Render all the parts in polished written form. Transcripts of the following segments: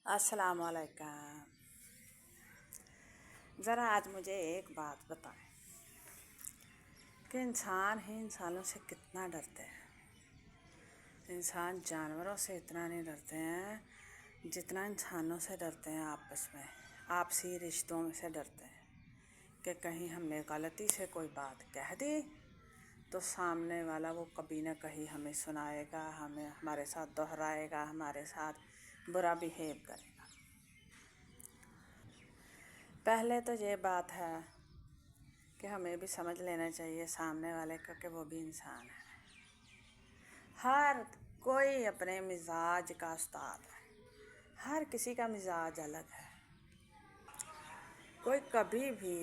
السلام علیکم۔ ذرا آج مجھے ایک بات بتائیں کہ انسان ہی انسانوں سے کتنا ڈرتے ہیں۔ انسان جانوروں سے اتنا نہیں ڈرتے ہیں جتنا انسانوں سے ڈرتے ہیں، آپس میں آپسی رشتوں میں سے ڈرتے ہیں کہ کہیں ہم نے غلطی سے کوئی بات کہہ دی تو سامنے والا وہ کبھی نہ کہیں ہمیں سنائے گا، ہمارے ساتھ دہرائے گا، ہمارے ساتھ برا بیہیو کرے گا۔ پہلے تو یہ بات ہے کہ ہمیں بھی سمجھ لینا چاہیے سامنے والے کا کہ وہ بھی انسان ہے۔ ہر کوئی اپنے مزاج کا استاد ہے، ہر کسی کا مزاج الگ ہے۔ کوئی کبھی بھی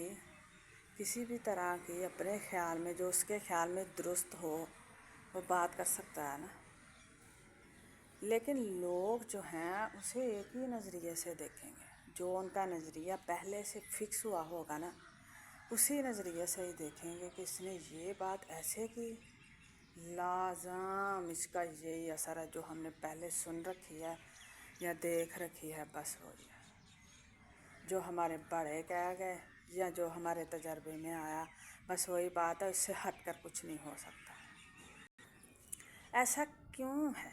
کسی بھی طرح کی اپنے خیال میں جو اس کے خیال میں درست ہو وہ بات کر سکتا ہے نا، لیکن لوگ جو ہیں اسے ایک ہی نظریے سے دیکھیں گے۔ جو ان کا نظریہ پہلے سے فکس ہوا ہوگا نا، اسی نظریے سے ہی دیکھیں گے کہ اس نے یہ بات ایسے کی، لازم اس کا یہی اثر ہے جو ہم نے پہلے سن رکھی ہے یا دیکھ رکھی ہے، بس وہی ہے جو ہمارے بڑے کہہ گئے یا جو ہمارے تجربے میں آیا، بس وہی بات ہے، اس سے ہٹ کر کچھ نہیں ہو سکتا۔ ایسا کیوں ہے؟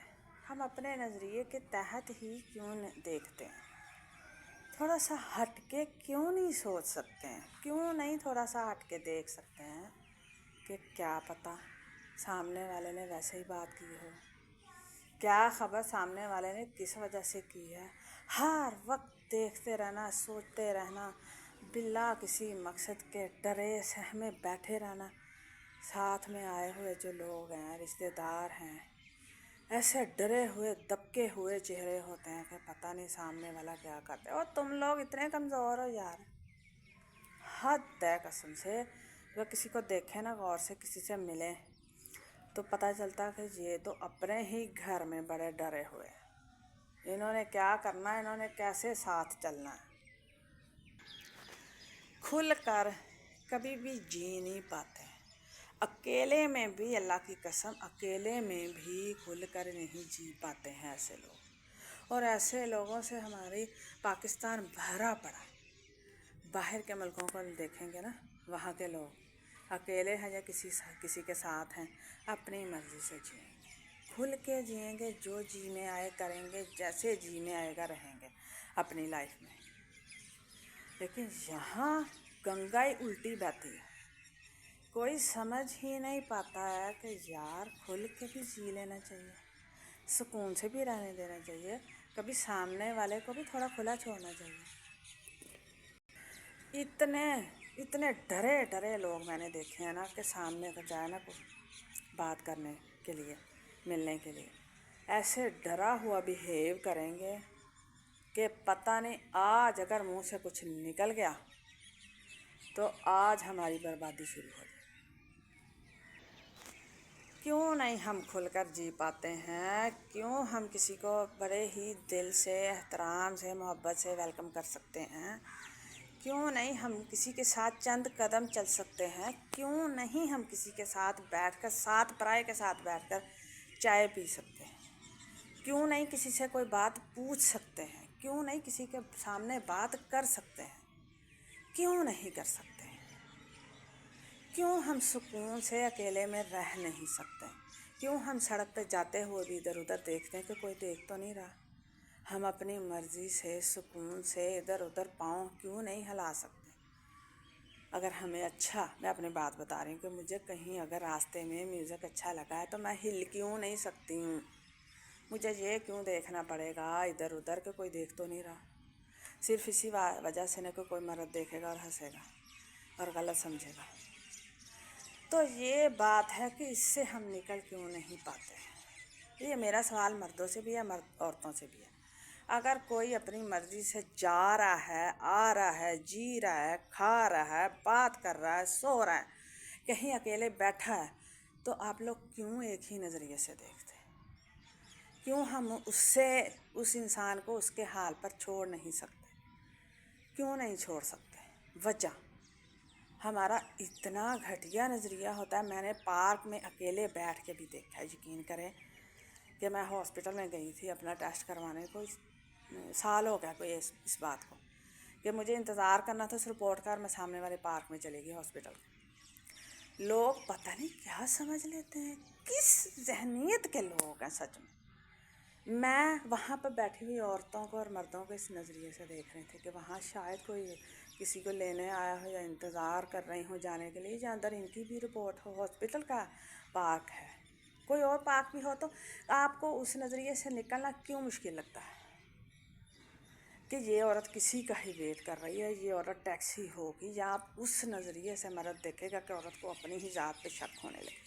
ہم اپنے نظریے کے تحت ہی کیوں دیکھتے ہیں؟ تھوڑا سا ہٹ کے کیوں نہیں سوچ سکتے ہیں؟ کیوں نہیں تھوڑا سا ہٹ کے دیکھ سکتے ہیں کہ کیا پتہ سامنے والے نے ویسے ہی بات کی ہو، کیا خبر سامنے والے نے کس وجہ سے کی ہے؟ ہر وقت دیکھتے رہنا، سوچتے رہنا، بلا کسی مقصد کے ڈرے سہمے بیٹھے رہنا۔ ساتھ میں آئے ہوئے جو لوگ ہیں، رشتہ دار ہیں، ایسے ڈرے ہوئے دبکے ہوئے چہرے ہوتے ہیں کہ پتہ نہیں سامنے والا کیا کرتے ہیں۔ اور تم لوگ اتنے کمزور ہو یار، حد ہے قسم سے۔ اگر کسی کو دیکھیں نا غور سے، کسی سے ملیں تو پتہ چلتا کہ یہ تو اپنے ہی گھر میں بڑے ڈرے ہوئے ہیں، انہوں نے کیا کرنا ہے، انہوں نے کیسے ساتھ چلنا ہے۔ کھل کر کبھی بھی جی نہیں پاتے، اکیلے میں بھی، اللہ کی قسم اکیلے میں بھی کھل کر نہیں جی پاتے ہیں ایسے لوگ۔ اور ایسے لوگوں سے ہماری پاکستان بھرا پڑا ہے۔ باہر کے ملکوں کو دیکھیں گے نا، وہاں کے لوگ اکیلے ہیں یا کسی کے ساتھ ہیں، اپنی مرضی سے جئیں گے، کھل کے جئیں گے، جو جی میں آئے کریں گے، جیسے جی میں آئے گا رہیں گے اپنی لائف میں۔ لیکن یہاں گنگائی الٹی بہتی ہے، کوئی سمجھ ہی نہیں پاتا ہے کہ یار کھل کے بھی جی لینا چاہیے، سکون سے بھی رہنے دینا چاہیے، کبھی سامنے والے کو بھی تھوڑا کھلا چھوڑنا چاہیے۔ اتنے ڈرے لوگ میں نے دیکھے ہیں نا کہ سامنے اگر جائے نا کوئی بات کرنے کے لیے، ملنے کے لیے، ایسے ڈرا ہوا بیہیو کریں گے کہ پتہ نہیں آج اگر منہ سے کچھ نکل گیا تو آج ہماری بربادی شروع ہو جائے۔ کیوں نہیں ہم کھل کر جی پاتے ہیں؟ کیوں ہم کسی کو بڑے ہی دل سے، احترام سے، محبت سے ویلکم کر سکتے ہیں؟ کیوں نہیں ہم کسی کے ساتھ چند قدم چل سکتے ہیں؟ کیوں نہیں ہم کسی کے ساتھ بیٹھ کر، ساتھ پرائے کے ساتھ بیٹھ کر چائے پی سکتے ہیں؟ کیوں نہیں کسی سے کوئی بات پوچھ سکتے ہیں؟ کیوں نہیں کسی کے سامنے بات کر سکتے ہیں؟ کیوں نہیں کر سکتے؟ کیوں ہم سکون سے اکیلے میں رہ نہیں سکتے؟ کیوں ہم سڑک پہ جاتے ہوئے بھی ادھر ادھر دیکھتے ہیں کہ کوئی دیکھ تو نہیں رہا؟ ہم اپنی مرضی سے سکون سے ادھر ادھر پاؤں کیوں نہیں ہلا سکتے؟ اگر ہمیں میں اپنی بات بتا رہی ہوں کہ مجھے کہیں اگر راستے میں میوزک اچھا لگا ہے تو میں ہل کیوں نہیں سکتی ہوں؟ مجھے یہ کیوں دیکھنا پڑے گا ادھر ادھر کہ کوئی دیکھ تو نہیں رہا؟ صرف اسی وجہ سے نہ کہ کوئی مرد دیکھے گا اور ہنسے گا اور غلط سمجھے گا۔ تو یہ بات ہے کہ اس سے ہم نکل کیوں نہیں پاتے؟ یہ میرا سوال مردوں سے بھی ہے، عورتوں سے بھی ہے۔ اگر کوئی اپنی مرضی سے جا رہا ہے، آ رہا ہے، جی رہا ہے، کھا رہا ہے، بات کر رہا ہے، سو رہا ہے، کہیں اکیلے بیٹھا ہے، تو آپ لوگ کیوں ایک ہی نظریے سے دیکھتے ہیں؟ کیوں ہم اس انسان کو اس کے حال پر چھوڑ نہیں سکتے؟ کیوں نہیں چھوڑ سکتے؟ وجہ ہمارا اتنا گھٹیا نظریہ ہوتا ہے۔ میں نے پارک میں اکیلے بیٹھ کے بھی دیکھا ہے، یقین کریں کہ میں ہاسپٹل میں گئی تھی اپنا ٹیسٹ کروانے کو، سال ہو گیا کوئی اس بات کو کہ مجھے انتظار کرنا تھا اس رپورٹ کا، اور میں سامنے والے پارک میں چلے گئی ہاسپٹل کے۔ لوگ پتہ نہیں کیا سمجھ لیتے ہیں، کس ذہنیت کے لوگ ہیں سچ میں وہاں پہ بیٹھی ہوئی عورتوں کو اور مردوں کو اس نظریے سے دیکھ رہے تھے کہ وہاں شاید کوئی کسی کو لینے آیا ہو یا انتظار کر رہی ہوں جانے کے لیے، یا اندر ان کی بھی رپورٹ ہو۔ ہاسپٹل کا پارک ہے، کوئی اور پارک بھی ہو تو آپ کو اس نظریے سے نکلنا کیوں مشکل لگتا ہے کہ یہ عورت کسی کا ہی ویٹ کر رہی ہے، یہ عورت ٹیکسی ہوگی، یا آپ اس نظریے سے مرد دیکھے گا کہ عورت کو اپنی ہی ذات پہ شک ہونے لگے۔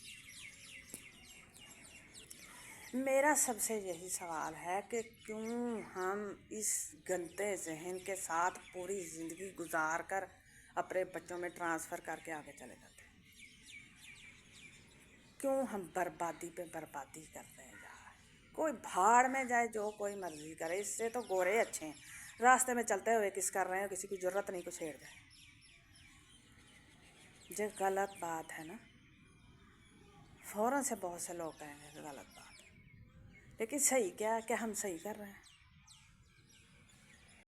میرا سب سے یہی سوال ہے کہ کیوں ہم اس گندے ذہن کے ساتھ پوری زندگی گزار کر اپنے بچوں میں ٹرانسفر کر کے آگے چلے جاتے ہیں؟ کیوں ہم بربادی پہ بربادی کرتے ہیں یار؟ کوئی بھاڑ میں جائے، جو کوئی مرضی کرے، اس سے تو گورے اچھے ہیں، راستے میں چلتے ہوئے کس کر رہے ہیں، کسی کی ضرورت نہیں کو چھیڑ جائے۔ یہ غلط بات ہے نا، فوراً سے بہت سے لوگ کہیں گے کہ غلط بات ہے، لیکن صحیح کیا ہے کہ ہم صحیح کر رہے ہیں۔